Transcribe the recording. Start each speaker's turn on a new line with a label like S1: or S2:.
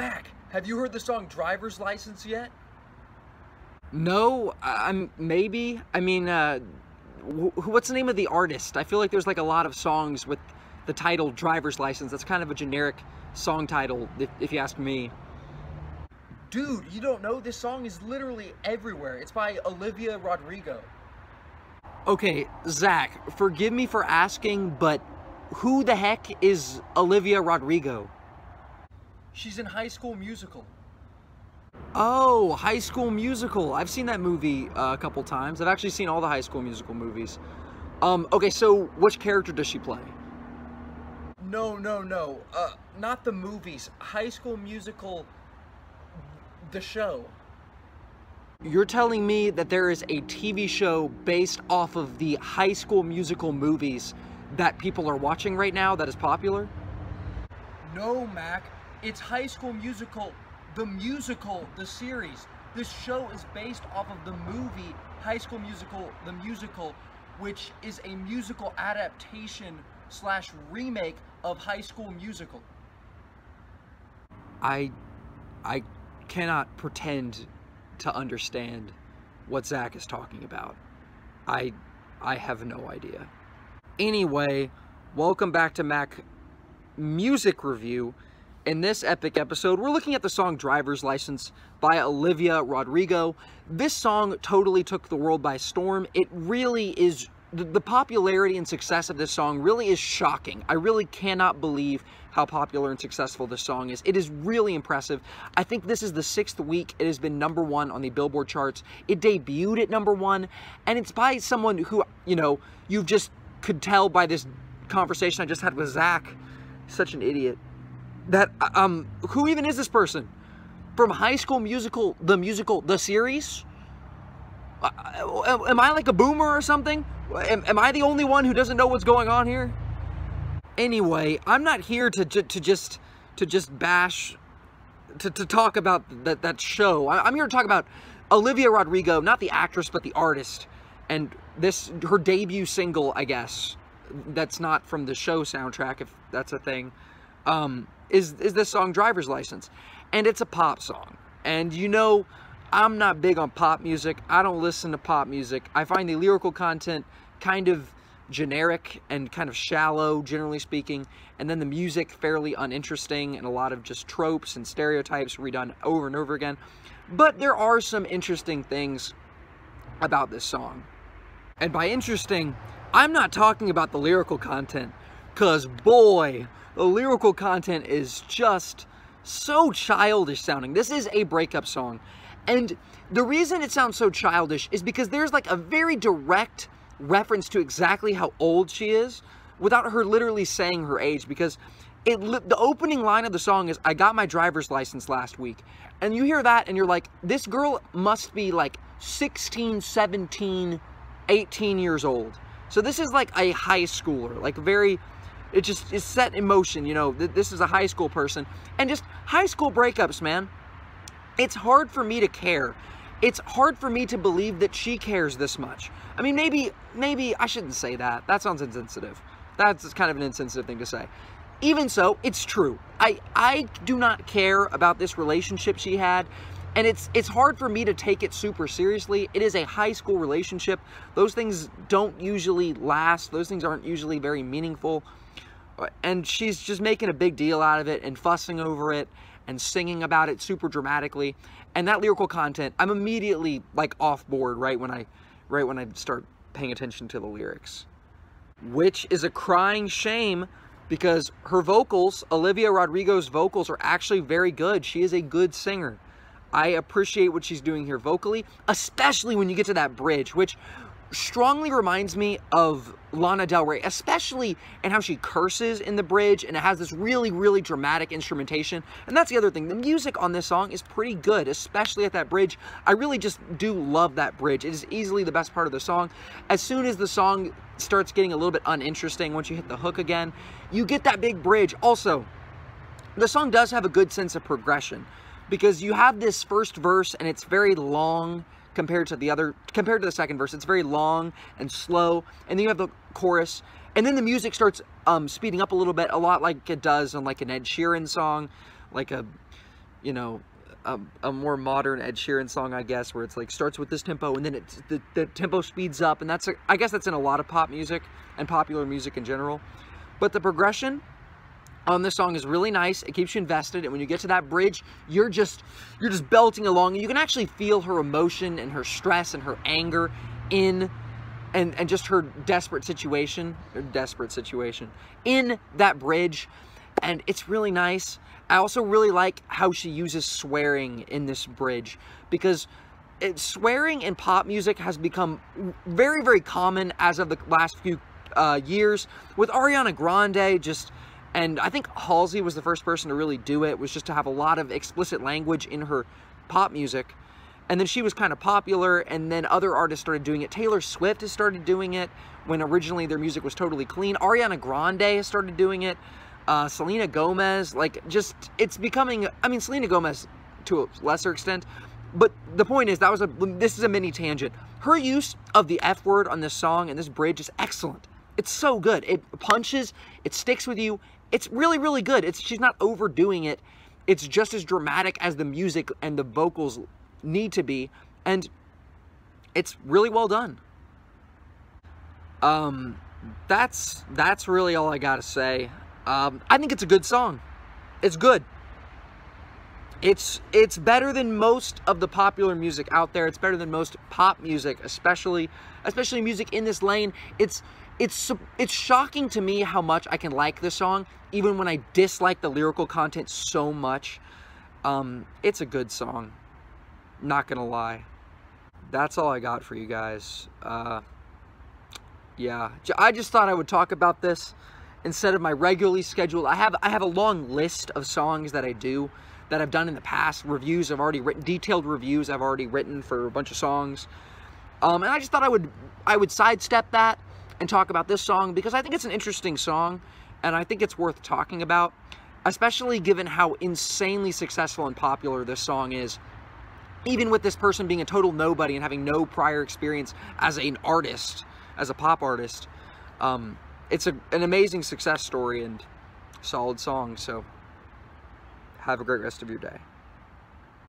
S1: Mac, have you heard the song Driver's License yet?
S2: No, maybe. I mean, what's the name of the artist? I feel like there's like a lot of songs with the title Driver's License. That's kind of a generic song title, if you ask me.
S1: Dude, you don't know? This song is literally everywhere. It's by Olivia Rodrigo.
S2: Okay, Zach, forgive me for asking, but who the heck is Olivia Rodrigo?
S1: She's in High School Musical.
S2: Oh, High School Musical. I've seen that movie a couple times. I've actually seen all the High School Musical movies. Okay, so which character does she play?
S1: No. Not the movies. High School Musical, the show.
S2: You're telling me that there is a TV show based off of the High School Musical movies that people are watching right now that is popular?
S1: No, Mac. It's High School Musical, the series. This show is based off of the movie High School Musical, the musical, which is a musical adaptation / remake of High School Musical.
S2: I cannot pretend to understand what Zach is talking about. I have no idea. Anyway, welcome back to Mac Music Review. In this epic episode, we're looking at the song Driver's License by Olivia Rodrigo. This song totally took the world by storm. It really is, the popularity and success of this song really is shocking. I really cannot believe how popular and successful this song is. It is really impressive. I think this is the 6th week it has been #1 on the Billboard charts. It debuted at #1, and it's by someone who, you know, you just could tell by this conversation I just had with Zach, such an idiot, that, who even is this person? From High School Musical, the series? Am I like a boomer or something? Am I the only one who doesn't know what's going on here? Anyway, I'm not here to just bash, to talk about that show. I'm here to talk about Olivia Rodrigo, not the actress, but the artist. And her debut single, I guess, that's not from the show soundtrack, if that's a thing, is this song Driver's License. And it's a pop song. And you know, I'm not big on pop music. I don't listen to pop music. I find the lyrical content kind of generic and kind of shallow, generally speaking, and then the music fairly uninteresting and a lot of just tropes and stereotypes redone over and over again. But there are some interesting things about this song. And by interesting, I'm not talking about the lyrical content, because boy, the lyrical content is just so childish sounding. This is a breakup song. And the reason it sounds so childish is because there's like a very direct reference to exactly how old she is without her literally saying her age, because the opening line of the song is, "I got my driver's license last week." And you hear that and you're like, this girl must be like 16, 17, 18 years old. So this is like a high schooler, like it just is set in motion, you know, this is a high school person. And just high school breakups, man. It's hard for me to care. It's hard for me to believe that she cares this much. I mean, maybe I shouldn't say that. That sounds insensitive. That's kind of an insensitive thing to say. Even so, it's true. I do not care about this relationship she had. And it's hard for me to take it super seriously. It is a high school relationship. Those things don't usually last. Those things aren't usually very meaningful. And she's just making a big deal out of it and fussing over it and singing about it super dramatically. And that lyrical content, I'm immediately like off board right when I start paying attention to the lyrics. Which is a crying shame, because her vocals, Olivia Rodrigo's vocals, are actually very good. She is a good singer. I appreciate what she's doing here vocally, especially when you get to that bridge, which strongly reminds me of Lana Del Rey, especially in how she curses in the bridge, and it has this really, really dramatic instrumentation. And that's the other thing. The music on this song is pretty good, especially at that bridge. I really just do love that bridge. It is easily the best part of the song. As soon as the song starts getting a little bit uninteresting, once you hit the hook again, you get that big bridge. Also, the song does have a good sense of progression, because you have this first verse and it's very long compared to the second verse. It's very long and slow, and then you have the chorus, and then the music starts speeding up a little bit, a lot like it does on like an Ed Sheeran song, like a you know, a more modern Ed Sheeran song, I guess, where it's like starts with this tempo and then the tempo speeds up, and I guess that's in a lot of pop music and popular music in general. But the progression on this song is really nice. It keeps you invested, and when you get to that bridge, you're just belting along, and you can actually feel her emotion and her stress and her anger and just her desperate situation in that bridge, and it's really nice. I also really like how she uses swearing in this bridge, because swearing in pop music has become very, very common as of the last few years, with Ariana Grande and I think Halsey was the first person to really do it, was just to have a lot of explicit language in her pop music. And then she was kind of popular, and then other artists started doing it. Taylor Swift has started doing it when originally their music was totally clean. Ariana Grande has started doing it. Selena Gomez, it's becoming, I mean, Selena Gomez to a lesser extent, but the point is, this is a mini tangent. Her use of the F word on this song and this bridge is excellent. It's so good. It punches, it sticks with you. It's really, really good. She's not overdoing it. It's just as dramatic as the music and the vocals need to be, and it's really well done. That's really all I gotta say. I think it's a good song. It's good. It's better than most of the popular music out there. It's better than most pop music, especially music in this lane. It's shocking to me how much I can like this song, even when I dislike the lyrical content so much. It's a good song. Not gonna lie. That's all I got for you guys. Yeah, I just thought I would talk about this instead of my regularly scheduled. I have a long list of songs that I do, that I've done in the past. Reviews I've already written, detailed reviews I've already written for a bunch of songs. And I just thought I would sidestep that and talk about this song, because I think it's an interesting song, and I think it's worth talking about, especially given how insanely successful and popular this song is. Even with this person being a total nobody and having no prior experience as an artist, as a pop artist, it's an amazing success story and solid song. So have a great rest of your day.